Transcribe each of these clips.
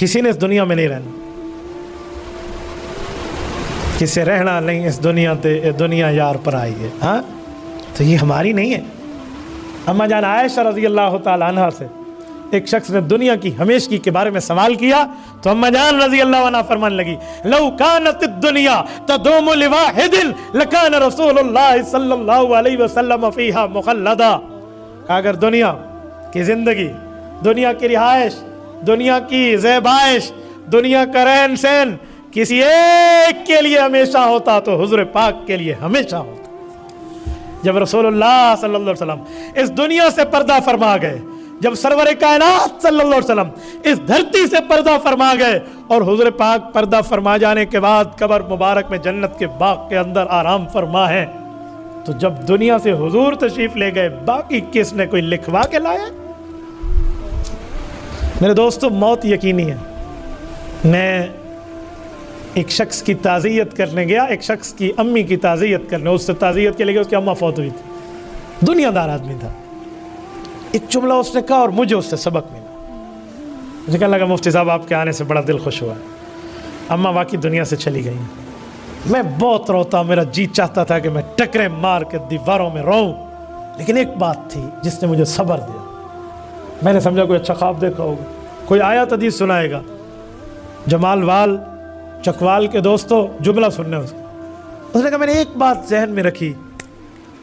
کسی نے اس دنیا میں نہیں رہنا، کسی رہنا نہیں اس دنیا تے، اے دنیا یار پر آئی ہے. ہاں تو یہ ہماری نہیں ہے. اما جان عائشہ رضی اللہ تعالی عنہ سے ایک شخص نے دنیا کی ہمیشگی کے بارے میں سوال کیا تو اما جان رضی اللہ عنہ فرمان لگی لو کانت الدنیا تدوم لواحد لکان رسول اللہ صلی اللہ علیہ وسلم فیہا مخلدا. اگر دنیا کی زندگی، دنیا کی رہائش، دنیا کی زیبائش، دنیا کا رہن سہن کسی ایک کے لیے ہمیشہ ہوتا تو حضور پاک کے لیے ہمیشہ ہوتا. جب رسول اللہ صلی اللہ علیہ وسلم اس دنیا سے پردہ فرما گئے، جب سرور کائنات صلی اللہ علیہ وسلم اس دھرتی سے پردہ فرما گئے اور حضور پاک پردہ فرما جانے کے بعد قبر مبارک میں جنت کے باغ کے اندر آرام فرما ہے، تو جب دنیا سے حضور تشریف لے گئے باقی کس نے کوئی لکھوا کے لایا؟ میرے دوستو موت یقینی ہے. میں ایک شخص کی تعزیت کرنے گیا، ایک شخص کی امی کی تعزیت کرنے، اس سے تعزیت کے لیے اس کی اماں فوت ہوئی تھی، دنیا دار آدمی تھا. ایک جملہ اس نے کہا اور مجھے اس سے سبق ملا. مجھے کہنے لگا مفتی صاحب آپ کے آنے سے بڑا دل خوش ہوا ہے، اماں واقعی دنیا سے چلی گئی. میں بہت روتا، میرا جی چاہتا تھا کہ میں ٹکرے مار کے دیواروں میں روؤں، لیکن ایک بات تھی جس نے مجھے صبر دیا. میں نے سمجھا کوئی اچھا خواب دیکھا ہوگا، کوئی آیت حدیث سنائے گا. جمال وال چکوال کے دوستوں جملہ سننے اس نے کہا میں نے ایک بات ذہن میں رکھی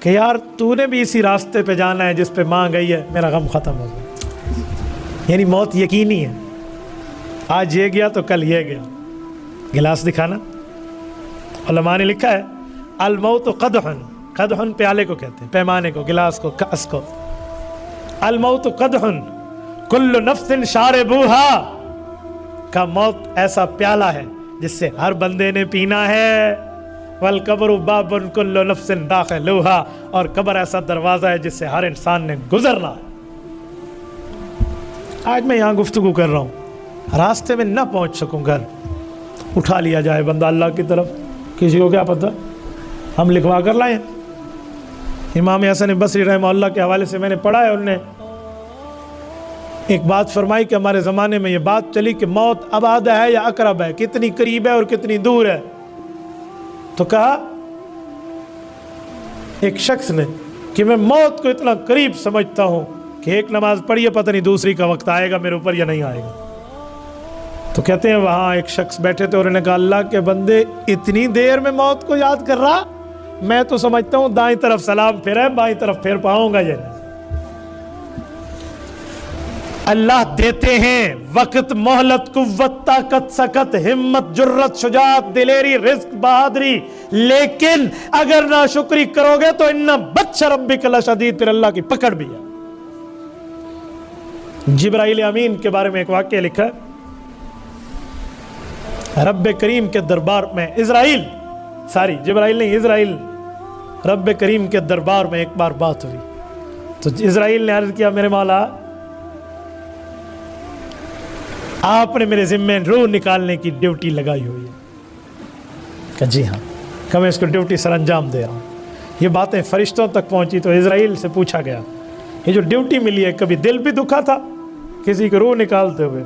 کہ یار تو نے بھی اسی راستے پہ جانا ہے جس پہ ماں گئی ہے، میرا غم ختم ہو گیا. یعنی موت یقینی ہے، آج یہ گیا تو کل یہ گیا. گلاس دکھانا، علماء نے لکھا ہے الموت قدحن، قدحن پیالے کو کہتے ہیں، پیمانے کو، گلاس کو، کاس کو. الموت قدحن کل نفس شاربوہا، کا موت ایسا پیالہ ہے جس سے ہر بندے نے پینا ہے. والقبر باب کل نفس داخلوہا، اور قبر ایسا دروازہ ہے جس سے ہر انسان نے گزرنا ہے. آج میں یہاں گفتگو کر رہا ہوں، راستے میں نہ پہنچ سکوں گھر، اٹھا لیا جائے بندہ اللہ کی طرف، کسی کو کیا پتہ ہم لکھوا کر لائیں. امام حسن بصری رحمہ اللہ کے حوالے سے میں نے پڑھا ہے، انہوں نے ایک بات فرمائی کہ ہمارے زمانے میں یہ بات چلی کہ موت ابعد ہے یا اقرب ہے، کتنی قریب ہے اور کتنی دور ہے. تو کہا ایک شخص نے کہ میں موت کو اتنا قریب سمجھتا ہوں کہ ایک نماز پڑھیے پتہ نہیں دوسری کا وقت آئے گا میرے اوپر یا نہیں آئے گا. تو کہتے ہیں وہاں ایک شخص بیٹھے تھے اور انہوں نے کہا اللہ کے بندے اتنی دیر میں موت کو یاد کر رہا، میں تو سمجھتا ہوں دائیں طرف سلام پھیرا ہے، بائیں طرف پھیر پاؤں گا یہ نہیں. اللہ دیتے ہیں وقت، مہلت، قوت، طاقت، سکت، ہمت، جرت، شجاعت، دلیری، رزق، بہادری، لیکن اگر ناشکری کرو گے تو ان بطش ربک لشدید، پھر اللہ کی پکڑ بھی ہے. جبرائیل امین کے بارے میں ایک واقعہ لکھا ہے. رب کریم کے دربار میں جبرائیل نہیں، اسرائیل رب کریم کے دربار میں ایک بار بات ہوئی تو اسرائیل نے عرض کیا میرے مولا آپ نے میرے ذمے روح نکالنے کی ڈیوٹی لگائی ہوئی ہے. کہ جی ہاں، کہ میں اس کو ڈیوٹی سر انجام دے رہا ہوں. یہ باتیں فرشتوں تک پہنچی تو اسرائیل سے پوچھا گیا یہ جو ڈیوٹی ملی ہے کبھی دل بھی دکھا تھا کسی کو روح نکالتے ہوئے؟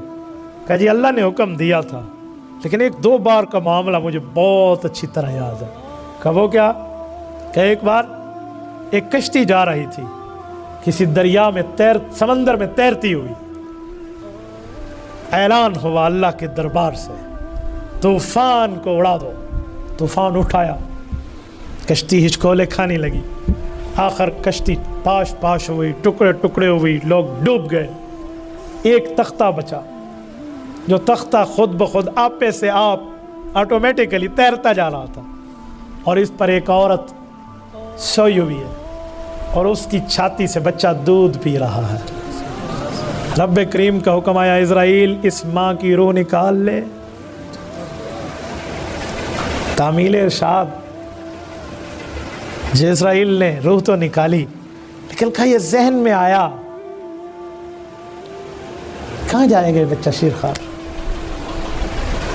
کہ جی اللہ نے حکم دیا تھا، لیکن ایک دو بار کا معاملہ مجھے بہت اچھی طرح یاد ہے. کہ وہ کیا؟ کہ ایک بار ایک کشتی جا رہی تھی کسی دریا میں سمندر میں تیرتی ہوئی، اعلان ہوا اللہ کے دربار سے طوفان کو اڑا دو. طوفان اٹھایا، کشتی ہچکولے کھانے لگی، آخر کشتی پاش پاش ہوئی، ٹکڑے ٹکڑے ہوئی، لوگ ڈوب گئے. ایک تختہ بچا جو تختہ خود بخود آپے سے آپ آٹومیٹیکلی تیرتا جا رہا تھا، اور اس پر ایک عورت سوئی ہوئی ہے اور اس کی چھاتی سے بچہ دودھ پی رہا ہے. رب کریم کا حکم آیا اسرائیل اس ماں کی روح نکال لے. تعمیل ارشاد، اسرائیل نے روح تو نکالی لیکن کہا یہ ذہن میں آیا کہاں جائے گا بچہ شیرخوار؟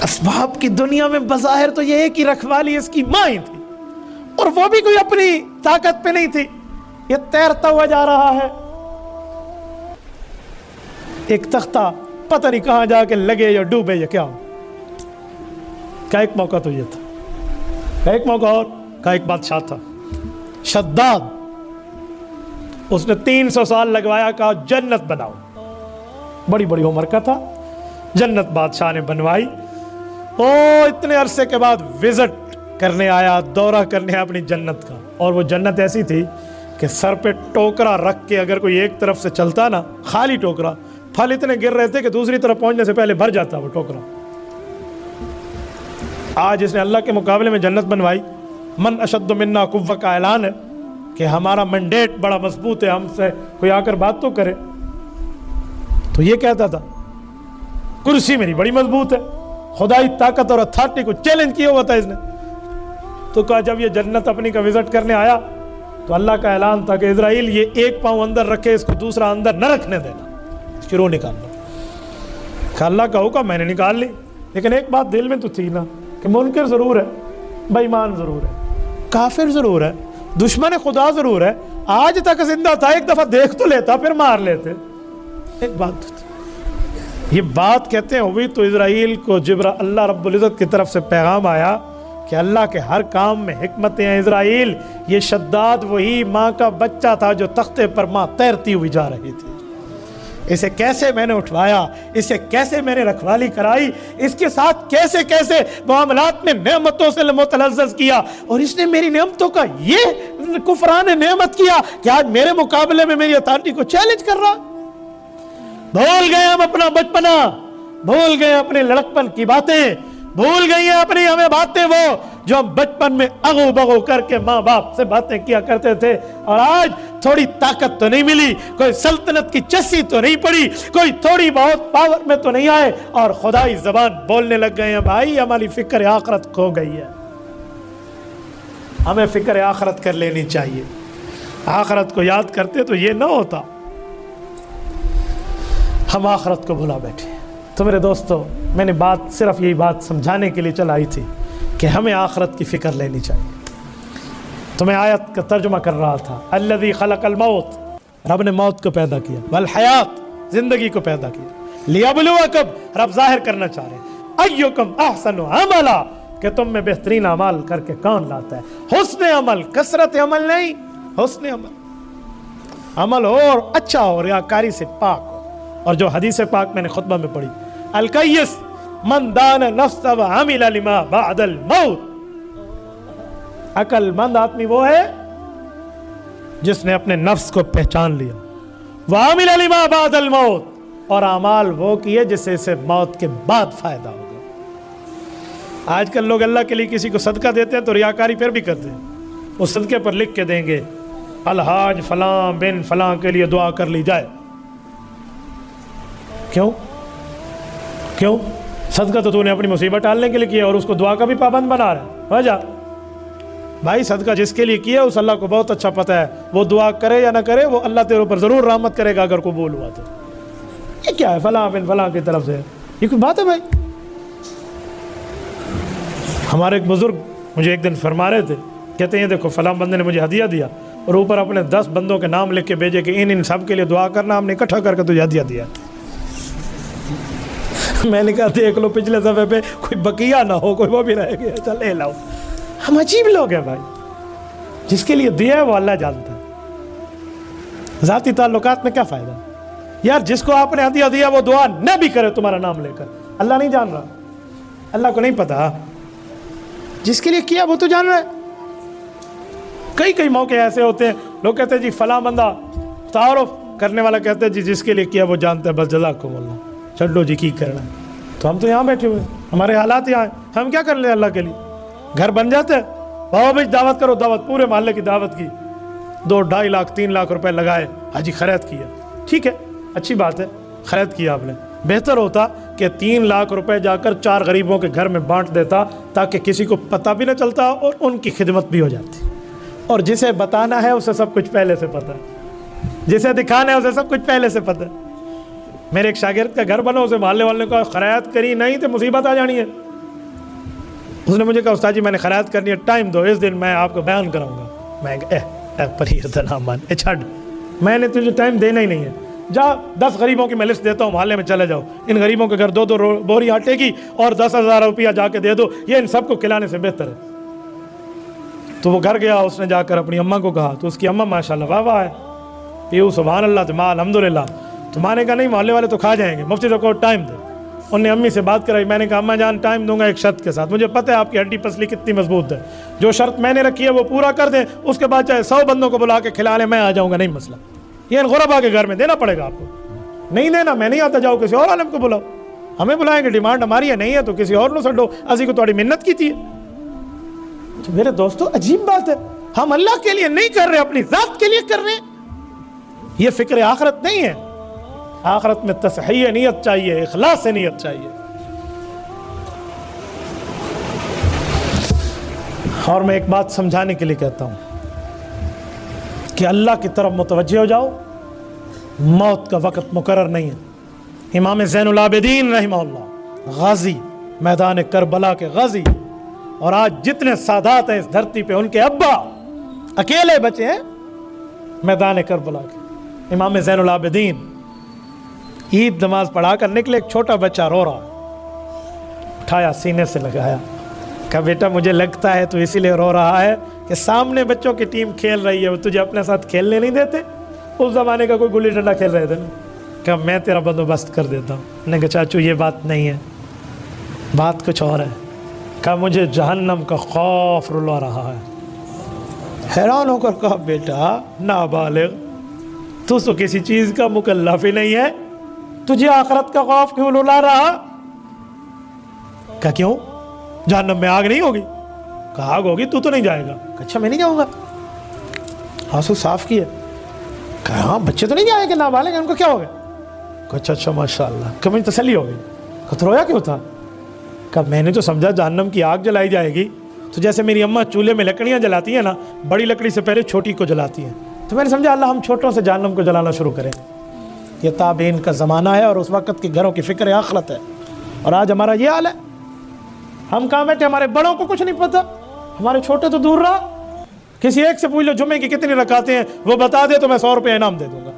اسباب کی دنیا میں بظاہر تو یہ ایک ہی رکھوالی اس کی ماں ہی تھی، اور وہ بھی کوئی اپنی طاقت پہ نہیں تھی. یہ تیرتا ہوا جا رہا ہے، ایک تختہ پتہ نہیں کہاں جا کے لگے یا ڈوبے یا کیا ہو. کا ایک موقع تو یہ تھا, کا ایک موقع اور, کا ایک بادشاہ تھا شداد, اس نے 300 سال لگوایا, کہا جنت بناؤ. بڑی بڑی عمر کا تھا, جنت بادشاہ نے بنوائی. اتنے عرصے کے بعد وزٹ کرنے آیا, دورہ کرنے آیا اپنی جنت کا, اور وہ جنت ایسی تھی کہ سر پہ ٹوکرا رکھ کے اگر کوئی ایک طرف سے چلتا نا, خالی ٹوکرا, پھل اتنے گر رہے تھے کہ دوسری طرف پہنچنے سے پہلے بھر جاتا وہ ٹوکرا. آج اس نے اللہ کے مقابلے میں جنت بنوائی, من اشد منا قوہ کا اعلان ہے کہ ہمارا مینڈیٹ بڑا مضبوط ہے, ہم سے کوئی آ کر بات تو کرے. تو یہ کہتا تھا کرسی میری بڑی مضبوط ہے, خدائی طاقت اور اتھارٹی کو چیلنج کیا ہوا تھا اس نے. تو کہا جب یہ جنت اپنی کا وزٹ کرنے آیا تو اللہ کا اعلان تھا کہ اسرائیل یہ ایک پاؤں اندر رکھے, اس کو دوسرا اندر نہ رکھنے دینا, اس کی روح نکالنا. کہ اللہ کا حکم میں نے نکال لی, لیکن ایک بات دل میں تو تھی نا کہ منکر ضرور ہے, بے ایمان ضرور ہے, کافر ضرور ہے, دشمن خدا ضرور ہے, آج تک زندہ تھا, ایک دفعہ دیکھ تو لیتا پھر مار لیتے. ایک بات تو تھی. یہ بات کہتے ہیں ہوئی تو اسرائیل کو اللہ رب العزت کی طرف سے پیغام آیا کہ اللہ کے ہر کام میں حکمتیں ہیں. اسرائیل, یہ شداد وہی ماں کا بچہ تھا جو تختے پر ماں تیرتی ہوئی جا رہی تھی. اسے کیسے میں نے اٹھوایا, اسے کیسے میں نے رکھوالی کرائی, اس کے ساتھ کیسے کیسے معاملات میں نعمتوں سے متلذذ کیا, اور اس نے میری نعمتوں کا یہ کفران نعمت کیا کہ آج میرے مقابلے میں میری اتھارٹی کو چیلنج کر رہا. بھول گئے ہم اپنا بچپنا, بھول گئے اپنے لڑکپن کی باتیں, بھول گئی ہیں اپنی ہمیں باتیں وہ جو ہم بچپن میں اغو بغو کر کے ماں باپ سے باتیں کیا کرتے تھے, اور آج تھوڑی طاقت تو نہیں ملی, کوئی سلطنت کی چسی تو نہیں پڑی, کوئی تھوڑی بہت پاور میں تو نہیں آئے, اور خدائی زبان بولنے لگ گئے ہیں. بھائی ہماری فکر آخرت کھو گئی ہے, ہمیں فکر آخرت کر لینی چاہیے. آخرت کو یاد کرتے تو یہ نہ ہوتا, ہم آخرت کو بھلا بیٹھے. تو میرے دوستو, میں نے صرف یہی بات سمجھانے کے لیے چلائی تھی کہ ہمیں آخرت کی فکر لینی چاہیے. تو میں آیت کا ترجمہ کر رہا تھا, الذی خلق الموت, رب نے موت کو پیدا کیا, والحیات, زندگی کو پیدا کیا, لیبلوکم, رب ظاہر کرنا چاہ رہے ہیں, ایکم احسن عملا, کہ تم میں بہترین عمل کر کے کون لاتا ہے. حسن عمل, کثرت عمل نہیں, حسن عمل ہو اور اچھا ہو, ریاکاری سے پاک ہو. اور جو حدیث پاک میں نے خطبہ میں پڑھی, الکیس من دان نفس و عمل لما بعد الموت, عقل مند آدمی وہ ہے جس نے اپنے نفس کو پہچان لیا, وعمل لما بعد الموت, اور اعمال وہ کیے جس سے اسے موت کے بعد فائدہ ہوگا. آج کل لوگ اللہ کے لیے کسی کو صدقہ دیتے ہیں تو ریاکاری پھر بھی کرتے ہیں, اس صدقے پر لکھ کے دیں گے الحاج فلاں بن فلاں کے لیے دعا کر لی جائے. کیوں صدقہ تو نے اپنی مصیبت ٹالنے کے لیے کیا, اور اس کو دعا کا بھی پابند بنا رہا ہے. وجہ بھائی, صدقہ جس کے لیے کیا اس اللہ کو بہت اچھا پتہ ہے, وہ دعا کرے یا نہ کرے وہ اللہ تیرے اوپر ضرور رحمت کرے گا اگر قبول ہوا تو. یہ کیا ہے فلاں بن فلاں کی طرف سے, یہ کوئی بات ہے بھائی؟ ہمارے ایک بزرگ مجھے ایک دن فرما رہے تھے, کہتے ہیں دیکھو فلاں بندے نے مجھے ہدیہ دیا, اور اوپر اپنے 10 بندوں کے نام لکھ کے بھیجے کہ ان سب کے لیے دعا کرنا, ہم نے اکٹھا کر کے تجھے ہدیہ دیا. میں نے کہا دیکھ لو پچھلے صفحے پہ کوئی بقیہ نہ ہو, کوئی وہ بھی رہ گیا, چل لے لاؤ. ہم عجیب لوگ ہیں بھائی, جس کے لیے دیا ہے وہ اللہ جانتا ہے. ذاتی تعلقات میں کیا فائدہ یار, جس کو آپ نے ہدیہ دیا وہ دعا نہ بھی کرے تمہارا نام لے کر, اللہ نہیں جان رہا, اللہ کو نہیں پتا, جس کے لیے کیا وہ تو جان رہا ہے. کئی موقع ایسے ہوتے ہیں لوگ کہتے ہیں جی فلاں بندہ, تعارف کرنے والا کہتے ہیں جی جس کے لیے کیا وہ جانتا ہے, بس جزاکم اللہ, چلو جی کی کرنا ہے. تو ہم تو یہاں بیٹھے ہوئے, ہمارے حالات یہاں ہیں, ہم کیا کر لیں اللہ کے لیے. گھر بن جاتے ہیں, بابا بھائی دعوت کرو, دعوت پورے محلے کی دعوت کی, 2-2.5 لاکھ 3 لاکھ روپے لگائے, حاجی خرید کیا, ٹھیک ہے اچھی بات ہے, خرید کیا آپ نے. بہتر ہوتا کہ 3 لاکھ روپے جا کر 4 غریبوں کے گھر میں بانٹ دیتا, تاکہ کسی کو پتہ بھی نہ چلتا اور ان کی خدمت بھی ہو جاتی. اور جسے بتانا ہے اسے سب کچھ پہلے سے پتہ ہے, جسے دکھانا ہے اسے سب کچھ پہلے سے پتہ ہے. میرے ایک شاگرد کا گھر بنا, اسے محلے والے نے کہا خرید کری نہیں تو مصیبت آ جانی ہے. اس نے مجھے کہا استاد جی میں نے خرید کرنی ہے, ٹائم دو, اس دن میں آپ کو بیان کراؤں گا. میں پریر نام مان چھڈ, میں نے تجھے ٹائم دینا ہی نہیں ہے, جا 10 غریبوں کی میں لسٹ دیتا ہوں, محلے میں چلے جاؤ, ان غریبوں کے گھر 2 بوری آٹے کی اور 10,000 روپیہ جا کے دے دو, یہ ان سب کو کھلانے سے بہتر ہے. تو وہ گھر گیا, اس نے جا کر اپنی اماں کو کہا, تو اس کی اماں ماشاءاللہ واہ واہ ہے, پیو سبحان اللہ, تو ماں الحمدللہ. تو ماں نے کہا نہیں, محلے والے تو کھا جائیں گے, مفتی صاحب کو ٹائم دے. انہوں نے امی سے بات کرائی, میں نے کہا اماں جان ٹائم دوں گا ایک شرط کے ساتھ, مجھے پتہ ہے آپ کی ہڈی پسلی کتنی مضبوط ہے, جو شرط میں نے رکھی ہے وہ پورا کر دیں, اس کے بعد چاہے 100 بندوں کو بلا کے کھلا لیں, میں آ جاؤں گا, نہیں مسئلہ. یہ ان غربا کے گھر میں دینا پڑے گا آپ کو, نہیں دینا میں نہیں آتا, جاؤ کسی اور عالم کو بلاؤ, ہمیں بلائیں گے, ڈیمانڈ ہماری ہے, نہیں ہے تو کسی اور نو سڈو, اسی کو تھوڑی محنت کی تھی. تو میرے دوستو عجیب بات ہے, ہم اللہ کے لیے نہیں کر رہے, اپنی ذات کے لیے کر رہے ہیں. یہ فکر آخرت نہیں ہے. آخرت میں تصحیح نیت چاہیے, اخلاص سے نیت چاہیے. اور میں ایک بات سمجھانے کے لیے کہتا ہوں کہ اللہ کی طرف متوجہ ہو جاؤ, موت کا وقت مقرر نہیں ہے. امام زین العابدین رحمہ اللہ, غازی, میدان کربلا کے غازی, اور آج جتنے سادات ہیں اس دھرتی پہ, ان کے ابا اکیلے بچے ہیں میدان کربلا کے. امام زین العابدین عید نماز پڑھا کر نکلے, ایک چھوٹا بچہ رو رہا, اٹھایا سینے سے لگایا, کہا بیٹا مجھے لگتا ہے تو اسی لیے رو رہا ہے کہ سامنے بچوں کی ٹیم کھیل رہی ہے, وہ تجھے اپنے ساتھ کھیلنے نہیں دیتے. اس زمانے کا کوئی گلی ڈنڈا کھیل رہے تھے نا, کہا میں تیرا بندوبست کر دیتا ہوں. نے کہا چاچو یہ بات نہیں ہے, بات کچھ اور ہے. کہا مجھے جہنم کا خوف رلا رہا ہے. حیران ہو کر کہا بیٹا نابالغ, تو کسی چیز کا مکلف ہی نہیں ہے, تجھے آخرت کا خوف کیوں رلا رہا؟ کہا کیوں, جہنم میں آگ نہیں ہوگی؟ کہا آگ ہوگی, تو نہیں جائے گا. کہا اچھا میں نہیں جاؤں گا. آنسو صاف کیے. کہا ہاں بچے تو نہیں جائے گا, نابالغ ہیں, ان کو کیا ہو گیا؟ کہا اچھا اچھا ماشاء اللہ. کہ مجھے تسلی ہو گئی. کہا تو رویا کیوں تھا؟ کہا میں نے تو سمجھا جہنم کی آگ جلائی جائے گی تو جیسے میری اماں چولہے میں لکڑیاں جلاتی ہیں نا, بڑی لکڑی سے پہلے چھوٹی کو جلاتی ہیں, تو میں نے سمجھا اللہ ہم چھوٹوں سے جہنم کو جلانا شروع کریں. یہ تابعین کا زمانہ ہے اور اس وقت کے گھروں کی فکر آخرت ہے. اور آج ہمارا یہ حال ہے, ہم کہاں بیٹھے, ہمارے بڑوں کو کچھ نہیں پتا, ہمارے چھوٹے تو دور رہا. کسی ایک سے پوچھ لو جمعے کی کتنی رکعتیں ہیں, وہ بتا دے تو میں 100 روپے انعام دے دوں گا.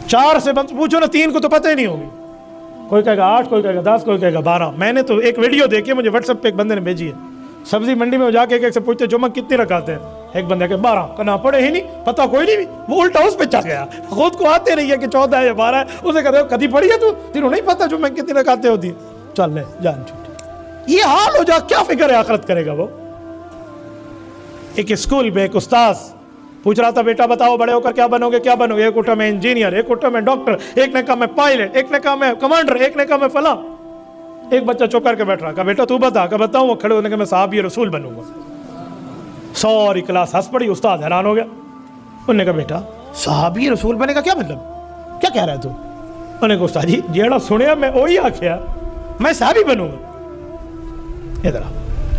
4 سے پوچھو نا, 3 کو تو پتہ ہی نہیں ہوگی. کوئی کہے گا 8, کوئی کہے گا 10, کوئی کہے گا 12. میں نے تو ایک ویڈیو دیکھی, مجھے واٹس ایپ پہ ایک بندے نے بھیجی ہے, سبزی منڈی میں جا کے ایک سے پوچھتے جمعہ کتنی رکعتیں ہیں, ایک بندے کہ 12. کہنا پڑھے ہی نہیں, پتہ کوئی نہیں, وہ الٹا اس پہ چڑھ گیا, خود کو آتے نہیں ہے کہ 14 ہے یا 12 ہے. اسے کہتے ہو کدی پڑھی ہے تو, تینوں نہیں پتہ جمعہ کتنی رکعتیں ہوتی ہیں, چل لے جان چھوٹی. یہ حال ہو جا, کیا فکر ہے آخرت کرے گا وہ. ایک اسکول میں ایک استاذ پوچھ رہا تھا بیٹا بتاؤ بڑے ہو کر کیا بنو گے, کیا بنو گے؟ ایک اٹھا میں انجینئر, ایک اٹھا میں ڈاکٹر, ایک نے کہا میں پائلٹ, ایک نے کہا میں کمانڈر, ایک نے کہا میں فلاں. ایک بچہ چپ کر کے بیٹھ رہا, کہا بیٹا تو بتا. کہا بتاؤں. وہ کھڑے ہونے کے میں صحابی رسول بنوں گا. ساری کلاس ہنس پڑی, استاد حیران ہو گیا. انہوں نے کہا بیٹا صحابی رسول بنے کا کیا مطلب, کیا کہہ رہا ہے تو؟ انہوں نے کہا استاد جی جیڑا سنیا میں وہی آخیا, میں صحابی بنوں گا. ادھر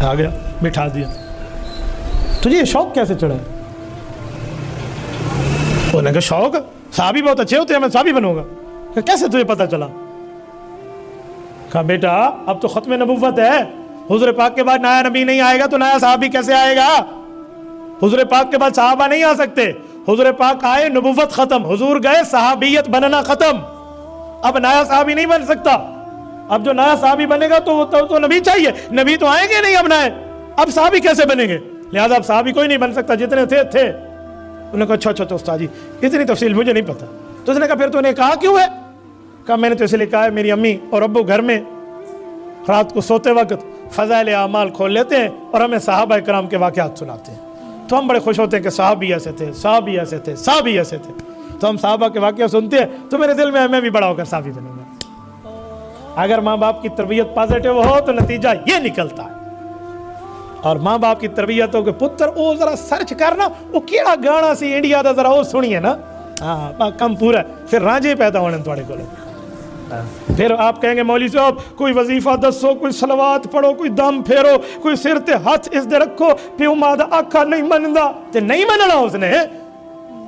آ گیا, بٹھا دیا. تجھے یہ شوق کیسے چڑھا؟ انہوں نے کہا شوق, صحابی بہت اچھے ہوتے ہیں, میں صحابی بنوں گا. کہ کیسے تجھے پتہ چلا؟ کہا بیٹا اب تو ختم نبوت ہے, حضور پاک کے بعد نیا نبی نہیں آئے گا تو نیا صحابی کیسے آئے گا؟ حضور پاک کے بعد صحابہ نہیں آ سکتے. حضور پاک آئے, نبوت ختم, حضور گئے, صحابیت بننا ختم. اب نیا صحابی نہیں بن سکتا. اب جو نیا صحابی بنے گا تو نبی چاہیے, نبی تو آئیں گے نہیں اب نئے, اب صحابی کیسے بنیں گے؟ لہذا اب صحابی کوئی نہیں بن سکتا, جتنے تھے. انہوں نے کہا اچھا اچھا تو استاد جی اتنی تفصیل مجھے نہیں پتا. تو اس نے کہا پھر تو نے کہا کیوں ہے؟ کہا میں نے تو اس لیے کہا ہے, میری امی اور ابو گھر میں رات کو سوتے وقت فضائل اعمال کھول لیتے ہیں اور ہمیں صحابہ کرام کے واقعات سناتے ہیں, تو ہم بڑے خوش ہوتے ہیں کہ صحابی ایسے تھے, صحابی ایسے تھے, صحابی ایسے تھے. تو ہم صحابہ کے واقعہ سنتے ہیں تو میرے دل میں بھی بڑا ہو کر صحابی بنوں گا. اگر ماں باپ کی تربیت پازیٹیو ہو تو نتیجہ یہ نکلتا ہے. اور ماں باپ کی تربیت ہو کہ پتر او ذرا سرچ کرنا, وہ کیڑا گانا سی انڈیا دا ذرا وہ سنیے نا, ہاں کم پورا, پھر رانجے پیدا ہونے تھوڑے کو. پھر آپ کہیں گے مولوی صاحب کوئی وظیفہ دسو, کوئی صلوات پڑھو, کوئی دم پھیرو, کوئی سر تے ہاتھ اس دے رکھو, پیو ماں دا آکھا نہیں مندا. تے نہیں مننا اس نے,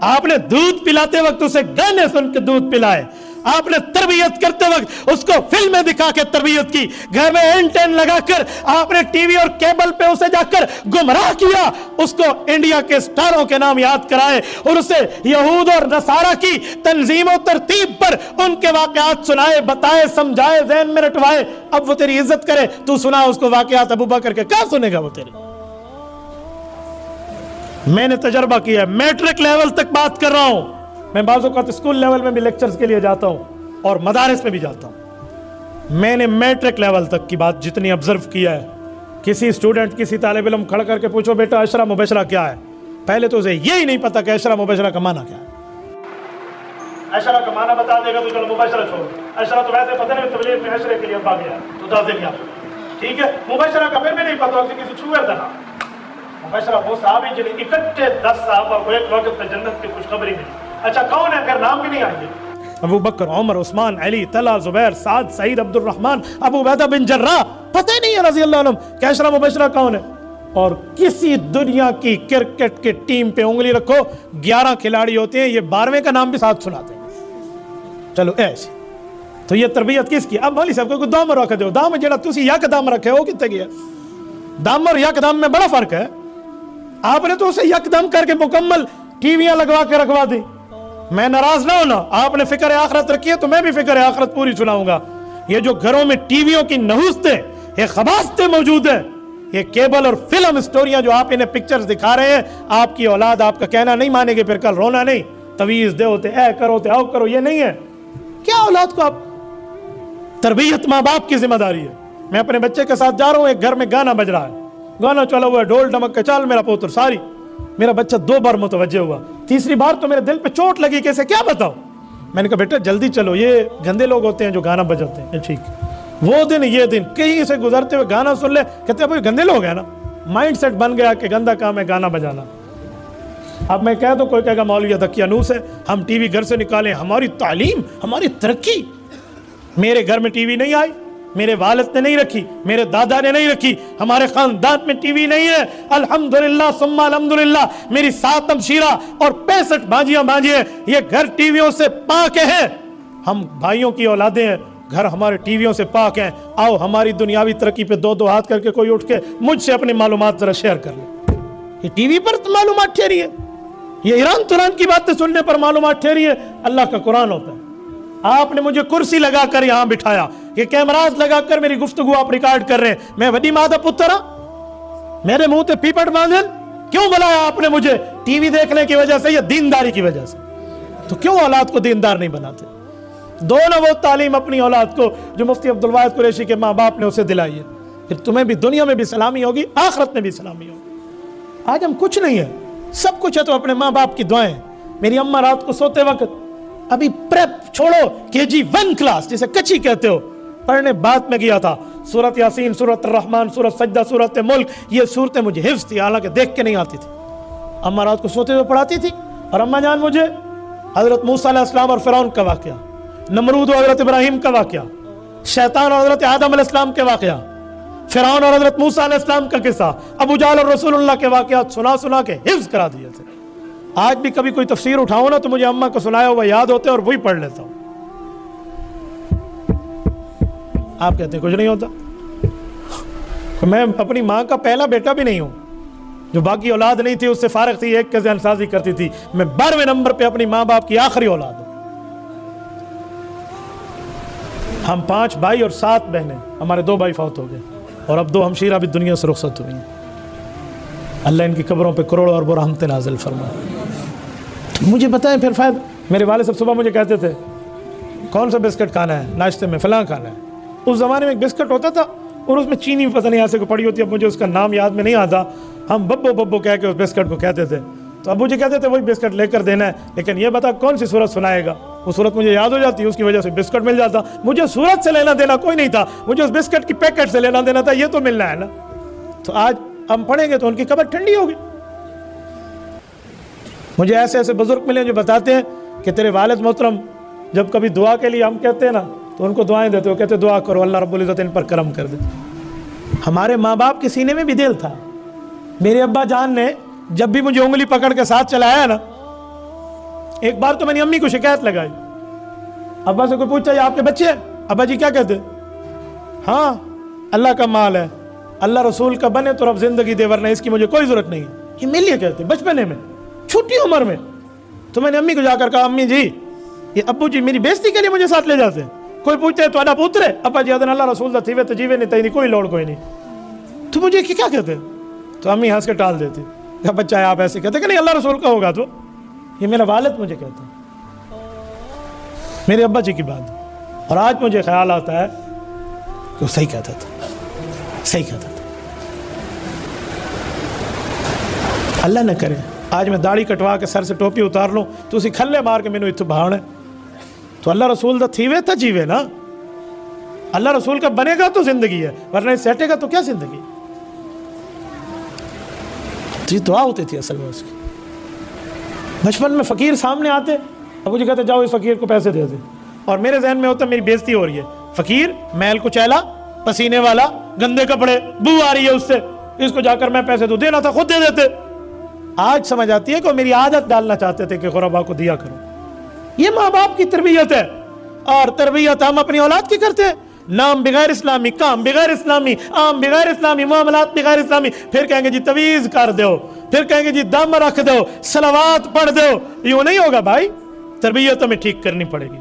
آپ نے دودھ پلاتے وقت اسے گانے سن کے دودھ پلائے, آپ نے تربیت کرتے وقت اس کو فلمیں دکھا کے تربیت کی, گھر میں اینٹین لگا کر آپ نے ٹی وی اور کیبل پہ اسے جا کر گمراہ کیا, اس کو انڈیا کے سٹاروں کے نام یاد کرائے اور اسے یہود اور نصارہ کی تنظیم و ترتیب پر ان کے واقعات سنائے, بتائے, سمجھائے, ذہن میں رٹوائے. اب وہ تیری عزت کرے, تو سنا اس کو واقعات ابو بکر کے, کہاں سنے گا وہ تیرے؟ میں نے تجربہ کیا ہے, میٹرک لیول تک بات کر رہا ہوں میں. بعض اوقات اسکول لیول میں بھی لیکچرز کے لیے جاتا ہوں اور مدارس میں بھی جاتا ہوں. میں نے میٹرک لیول تک کی بات جتنی آبزرو کیا ہے, کسی اسٹوڈنٹ, کسی طالب علم کھڑا کر کے پوچھو بیٹا عشرہ مبشرہ کیا ہے, پہلے تو اسے یہی نہیں پتا کہ عشرہ مبشرہ کا معنی کیا ہے. عشرہ کا معنی بتا دے گا تو چلو مبشرہ چھوڑ, عشرہ تو ویسے پتہ نہیں, تبلیغ میں عشرے کے لیے بھاگ گیا تو دس دن یاد, ٹھیک ہے. مبشرہ کا پھر بھی نہیں پتا کسی چھوئے تھا. مبشرہ وہ صحابی جنہیں اکٹھے 10 صحابہ کو ایک وقت میں جنت کی خوشخبری ملی. اچھا کون ہے, اگر نام بھی نہیں آئیں گے؟ ابو بکر, عمر, عثمان, علی, طلحہ, زبیر, سعد, سعید, عبد الرحمن, ابو عبیدہ بن جراح, پتہ ہی نہیں ہے رضی اللہ عنہ کہ عشرہ مبشرہ کون ہے. اور کسی دنیا کی کرکٹ کی ٹیم پہ انگلی رکھو, 11 کھلاڑی ہوتے ہیں, یہ 12ویں کا نام بھی ساتھ سناتے ہیں. چلو ایسے تو یہ تربیت کس کی؟ اب مولوی صاحب کو دام رکھ دو, دام جڑا تسی یک دام رکھے ہو کتے گیا؟ دام اور یک دام میں بڑا فرق ہے. آپ نے تو اسے یک دم کر کے مکمل ٹی ویاں لگوا کے رکھوا دی. میں ناراض نہ ہونا, آپ نے فکر آخرت رکھی ہے تو میں بھی فکر آخرت پوری سناؤں گا. یہ جو گھروں میں ٹی ویوں کی نحوستیں, یہ خباستیں موجود ہیں, یہ کیبل اور فلم اسٹوریاں جو آپ انہیں پکچرز دکھا رہے ہیں, آپ کی اولاد آپ کا کہنا نہیں مانے گی, پھر کل رونا نہیں, تویز دے ہوتے, اے کرو تے آؤ کرو, یہ نہیں ہے. کیا اولاد کو آپ, تربیت ماں باپ کی ذمہ داری ہے. میں اپنے بچے کے ساتھ جا رہا ہوں, ایک گھر میں گانا بج رہا ہے, گانا چلا ہوا ہے, ڈھول ڈمک کے چال میرا پوتر ساری. میرا بچہ 2 بار متوجہ ہوا, تیسری بار تو میرے دل پہ چوٹ لگی کہ اسے کیا بتاؤ. میں نے کہا بیٹا جلدی چلو, یہ گندے لوگ ہوتے ہیں جو گانا بجاتے ہیں. ٹھیک, وہ دن یہ دن کہیں سے گزرتے ہوئے گانا سن لے, کہتے ہیں بھائی گندے لوگ ہیں نا. مائنڈ سیٹ بن گیا کہ گندا کام ہے گانا بجانا. اب میں کہہ دوں, کوئی کہے گا مولوی دکیانوس ہے, ہم ٹی وی گھر سے نکالیں, ہماری تعلیم, ہماری ترقی. میرے گھر میں ٹی وی نہیں آئی, میرے والد نے نہیں رکھی, میرے دادا نے نہیں رکھی, ہمارے خاندان میں ٹی وی نہیں ہے. الحمدللہ ثم الحمدللہ, میری 7 ہمشیرہ اور 65 بھانجیاں بھانجے ہیں, یہ گھر ٹی ویوں سے پاک ہیں. ہم بھائیوں کی اولادیں ہیں, گھر ہمارے ٹی ویوں سے پاک ہیں. آؤ ہماری دنیاوی ترقی پہ 2 ہاتھ کر کے کوئی اٹھ کے مجھ سے اپنی معلومات ذرا شیئر کر لے. یہ ٹی وی پر معلومات ٹھہری ہے, یہ ایران تران کی باتیں سننے پر معلومات ٹھہری ہے. اللہ کا قرآن ہوتا ہے. آپ نے مجھے کرسی لگا کر یہاں بٹھایا, یہ کیمراز لگا کر میری گفتگو آپ ریکارڈ کر رہے ہیں. میں وڈی مادہ پترا, میرے منہ تے پیپٹ باندھن, کیوں بلایا آپ نے مجھے؟ ٹی وی دیکھنے کی وجہ سے یا دینداری کی وجہ سے؟ تو کیوں اولاد کو دیندار نہیں بناتے؟ دو نہ وہ تعلیم اپنی اولاد کو جو مفتی عبدالواحد قریشی کے ماں باپ نے اسے دلائی ہے, پھر تمہیں بھی دنیا میں بھی سلامی ہوگی, آخرت میں بھی سلامی ہوگی. آج ہم کچھ نہیں ہے, سب کچھ ہے تو اپنے ماں باپ کی دعائیں. میری اماں رات کو سوتے وقت, ابھی پریپ چھوڑو, KG1 کلاس جسے کچی کہتے ہو, پڑھنے بات میں گیا تھا, سورت یاسین, سورت الرحمن, سورت سجدہ, سورت ملک, یہ صورتیں مجھے حفظ تھی, حالانکہ دیکھ کے نہیں آتی تھی. اماں رات کو سوتے ہوئے پڑھاتی تھی. اور اماں جان مجھے حضرت موسیٰ علیہ السلام اور فرعون کا واقعہ, نمرود اور حضرت ابراہیم کا واقعہ, شیطان اور حضرت آدم علیہ السلام کے واقعہ, فرعون اور حضرت موسیٰ علیہ السلام کا قصہ, ابو جہل اور رسول اللہ کے واقعات سنا سنا کے حفظ کرا دیے تھے. آج بھی کبھی کوئی تفسیر اٹھاؤں نا تو مجھے اماں کو سنایا ہوا یاد ہوتے اور وہی پڑھ لیتا ہوں. آپ کہتے ہیں کچھ نہیں ہوتا. میں اپنی ماں کا پہلا بیٹا بھی نہیں ہوں, جو باقی اولاد نہیں تھی اس سے فارغ تھی, ایک کے ذہن سازی کرتی تھی. میں 12ویں نمبر پہ اپنی ماں باپ کی آخری اولاد ہوں. ہم 5 بھائی اور 7 بہنیں, ہمارے 2 بھائی فوت ہو گئے اور اب 2 ہمشیرہ بھی دنیا سے رخصت ہوئی ہیں. اللہ ان کی قبروں پہ کروڑوں اور رحمتیں نازل فرمائے. مجھے بتائیں پھر فائدہ. میرے والد صاحب صبح مجھے کہتے تھے کون سا بسکٹ کھانا ہے ناشتے میں, فلاں کھانا ہے. اس زمانے میں ایک بسکٹ ہوتا تھا اور اس میں چینی پتہ نہیں ایسے کو پڑی ہوتی ہے, اب مجھے اس کا نام یاد میں نہیں آتا. ہم ببو ببو کہہ کے اس بسکٹ کو کہتے تھے. تو ابو جی کہتے تھے وہی بسکٹ لے کر دینا ہے, لیکن یہ بتا کون سی صورت سنائے گا. وہ صورت مجھے یاد ہو جاتی, اس کی وجہ سے بسکٹ مل جاتا. مجھے صورت سے لینا دینا کوئی نہیں تھا, مجھے اس بسکٹ کی پیکٹ سے لینا دینا تھا, یہ تو ملنا ہے نا. تو آج ہم پڑھیں گے تو ان کی قبر ٹھنڈی ہوگی. مجھے ایسے ایسے بزرگ ملے جو بتاتے ہیں کہ تیرے والد محترم جب کبھی دعا کے لیے ہم کہتے ہیں نا تو ان کو دعائیں دیتے, وہ کہتے دعا کرو اللہ رب العزت ان پر کرم کر دے. ہمارے ماں باپ کے سینے میں بھی دل تھا. میرے ابا جان نے جب بھی مجھے انگلی پکڑ کے ساتھ چلایا نا, ایک بار تو میں نے امی کو شکایت لگائی, ابا سے کوئی پوچھتا ہے آپ کے بچے ہیں؟ ابا جی کیا کہتے؟ ہاں اللہ کا مال ہے، اللہ رسول کا بنے تو رب زندگی دے ورنہ اس کی مجھے کوئی ضرورت نہیں ہے. یہ میرے لیے کہتے بچپنے میں چھوٹی عمر میں. تو میں نے امی کو جا کر کہا امی جی یہ ابو جی میری بےزتی کے لیے مجھے ساتھ لے جاتے ہیں. کوئی پوچھتے ہے تو آڈا پوتر ہے؟ ابا جی ادن اللہ رسول دا تھیوے تو جیوے نہیں تھی کوئی لوڑ کوئی نہیں. تو مجھے کیا کہتے؟ تو امی ہنس کے ٹال دیتی. کہا بچہ ہے آپ ایسے کہتے کہ نہیں اللہ رسول کا ہوگا. تو یہ میرا والد مجھے کہتا ہے، میرے ابا جی کی بات. اور آج مجھے خیال آتا ہے کہ وہ صحیح کہتا تھا، صحیح کہتا تھا. اللہ نہ کرے آج میں داڑھی کٹوا کے سر سے ٹوپی اتار لوں تو اسی کھلے مار کے مینوں اتھو بہانے. تو اللہ رسول دا تھیوے تا جیوے نا، اللہ رسول کا بنے گا تو زندگی ہے ورنہ اس سے ہٹے گا تو کیا زندگی. تو یہ دعا ہوتی تھی اصل میں اس کی. بچپن میں فقیر سامنے آتے ابو جی کہتے جاؤ اس فقیر کو پیسے دے دے، اور میرے ذہن میں ہوتا میری بےزتی ہو رہی ہے. فقیر میل کو چیلا پسینے والا گندے کپڑے بو آ رہی ہے اس سے، اس کو جا کر میں پیسے تو دینا تھا خود دے دیتے. آج سمجھ آتی ہے کہ وہ میری عادت ڈالنا چاہتے تھے کہ غربا کو دیا کرو. یہ ماں باپ کی تربیت ہے، اور تربیت ہم اپنی اولاد کی کرتے ہیں. نام بغیر اسلامی، کام بغیر اسلامی، عام بغیر اسلامی، معاملات بغیر اسلامی. پھر کہیں گے جی تویز کر دو، پھر کہیں گے جی دم رکھ دو، صلوات پڑھ دو. یوں نہیں ہوگا بھائی، تربیت ہمیں ٹھیک کرنی پڑے گی.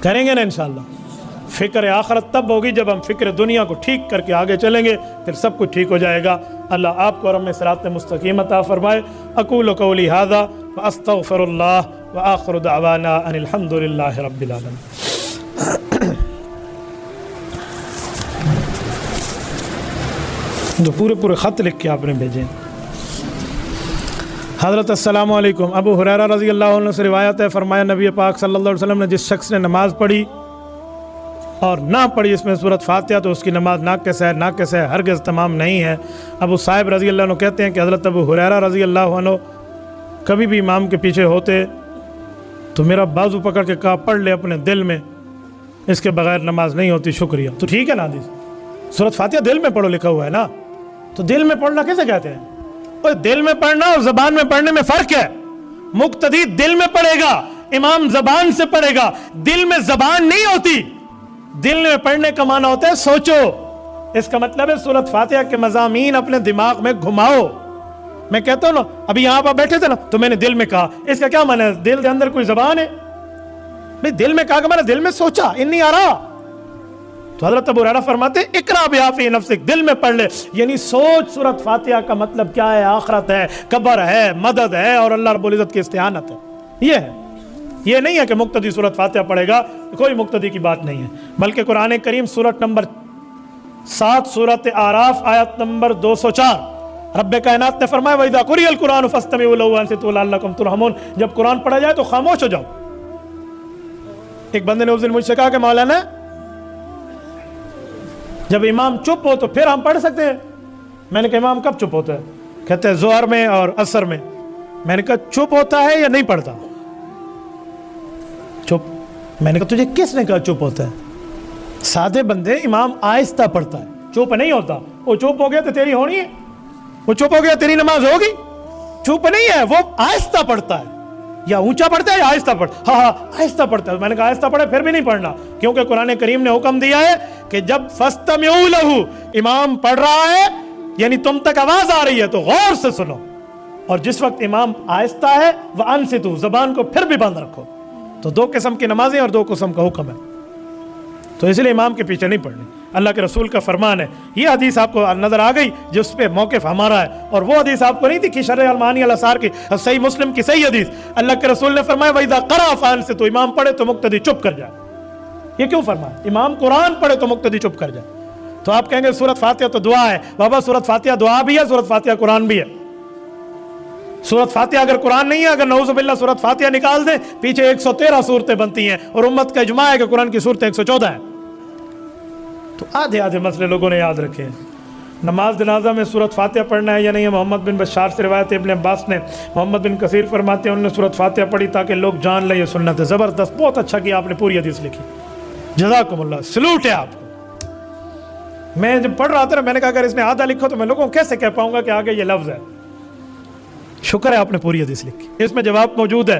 کریں گے نا انشاءاللہ. فکر آخرت تب ہوگی جب ہم فکر دنیا کو ٹھیک کر کے آگے چلیں گے، پھر سب کچھ ٹھیک ہو جائے گا. اللہ آپ کو اور ہمیں صراط مستقیم عطا فرمائے. اقول قولی ھذا واستغفر اللہ وآخر دعوانا ان الحمد للہ رب العالمین. جو پورے خط لکھ کے آپ نے بھیجے. حضرت السلام علیکم. ابو ہریرہ رضی اللہ عنہ سے روایت ہے، فرمایا نبی پاک صلی اللہ علیہ وسلم نے جس شخص نے نماز پڑھی اور نہ پڑھی اس میں سورۃ فاتحہ تو اس کی نماز ناقص ہے، ناقص ہے، ہرگز تمام نہیں ہے. ابو صاحب رضی اللہ عنہ کہتے ہیں کہ حضرت ابو ہریرہ رضی اللہ عنہ کبھی بھی امام کے پیچھے ہوتے تو میرا بازو پکڑ کے کہا پڑھ لے اپنے دل میں، اس کے بغیر نماز نہیں ہوتی. شکریہ. تو ٹھیک ہے نا حدیث، سورۃ فاتحہ دل میں پڑھو لکھا ہوا ہے نا. تو دل میں پڑھنا کیسے کہتے ہیں؟ اور دل میں پڑھنا اور زبان میں پڑھنے میں فرق ہے. مقتدی دل میں پڑھے گا، امام زبان سے پڑھے گا. دل میں زبان نہیں ہوتی، دل میں پڑھنے کا معنی ہوتا ہے سوچو. اس کا مطلب ہے سورۃ فاتحہ کے مضامین اپنے دماغ میں گھماؤ. میں کہتا ہوں نا ابھی یہاں پر بیٹھے تھے نا تو میں نے دل میں کہا، اس کا کیا معنی ہے؟ دل کے اندر کوئی زبان ہے؟ بھئی دل میں کہا کہ میں نے دل میں سوچا، انی آرا. تو حضرت ابو ہریرہ فرماتے اقرا بہا فی نفسک، دل میں پڑھ لے. یعنی سوچ سورۃ فاتحہ کا مطلب کیا ہے؟ آخرت ہے، قبر ہے، مدد ہے اور اللہ رب العزت کی استعانت ہے. یہ ہے، یہ نہیں ہے کہ مقتدی سورۃ فاتحہ پڑھے گا. کوئی مقتدی کی بات نہیں ہے، بلکہ قرآن کریم سورۃ نمبر 7 سورۃ اعراف آیت نمبر 204 رب کائنات نے فرمایا وَإِذَا قُرِئَ الْقُرْآنُ فَاسْتَمِعُوا لَهُ وَأَنصِتُوا لَعَلَّكُمْ تُرْحَمُونَ. جب قرآن پڑھا جائے تو خاموش ہو جاؤ. ایک بندے نے اس دن مجھ سے کہا کہ مولانا جب امام چپ ہو تو پھر ہم پڑھ سکتے ہیں. میں نے کہا امام کب چپ ہوتا ہے؟ کہتے ہیں ظہر میں اور عصر میں. میں نے کہا چپ ہوتا ہے یا نہیں پڑھتا؟ چپ. میں نے کہا تجھے کس نے کہا چپ ہوتا ہے؟ سادے بندے امام آہستہ پڑھتا ہے، چپ نہیں ہوتا. وہ چپ ہو گیا تو تیری ہونی ہے، وہ چپ ہو گیا تیری نماز ہوگی. چپ نہیں ہے، وہ آہستہ پڑھتا ہے. یا اونچا پڑھتا ہے یا آہستہ پڑھتا؟ ہاں آہستہ پڑھتا ہے. میں نے کہا آہستہ پڑھے پھر بھی نہیں پڑھنا، کیونکہ قرآن کریم نے حکم دیا ہے کہ جب فاستمعوا لہ، امام پڑھ رہا ہے یعنی تم تک آواز آ رہی ہے تو غور سے سنو. اور جس وقت امام آہستہ ہے وانصتوا، زبان کو پھر بھی بند رکھو. تو دو قسم کی نمازیں اور دو قسم کا حکم ہے. تو اس لیے امام کے پیچھے نہیں پڑھنی. اللہ کے رسول کا فرمان ہے. یہ حدیث آپ کو نظر آ گئی جس پہ موقف ہمارا ہے، اور وہ حدیث آپ کو نہیں تھی کہ شرح المعانی الاثار کی، صحیح مسلم کی صحیح حدیث. اللہ کے رسول نے فرمایا وَإِذَا قَرَأَ فَأَنصِتُوا، امام پڑھے تو مقتدی چپ کر جائے. یہ کیوں فرمایا؟ امام قرآن پڑھے تو مقتدی چپ کر جائے. تو آپ کہیں گے سورۃ فاتحہ تو دعا ہے. بابا سورۃ فاتحہ دعا بھی ہے، سورۃ فاتحہ قرآن بھی ہے. سورۃ فاتحہ اگر قرآن نہیں ہے، اگر نعوذ باللہ سورۃ فاتحہ نکال دیں پیچھے 113 صورتیں بنتی ہیں، اور امت کا اجماع ہے کہ قرآن کی صورتیں 114 ہیں. تو آدھے مسئلے لوگوں نے یاد رکھے ہیں. نماز جنازہ میں سورۃ فاتحہ پڑھنا ہے یا نہیں ہے؟ محمد بن بشار سے روایت ہے، ابن عباس نے. محمد بن کثیر فرماتے ہیں انہوں نے سورۃ فاتحہ پڑھی تاکہ لوگ جان لیں یہ سنت ہے. زبردست، بہت اچھا کیا آپ نے پوری حدیث لکھی، جزاکم اللہ، سلوٹ ہے آپ کو. میں جب پڑھ رہا تھا میں نے کہا اگر اس میں آدھا لکھو تو میں لوگوں کو کیسے کہہ پاؤں گا کہ آگے یہ لفظ ہے. شکر ہے آپ نے پوری حدیث لکھی، اس میں جواب موجود ہے.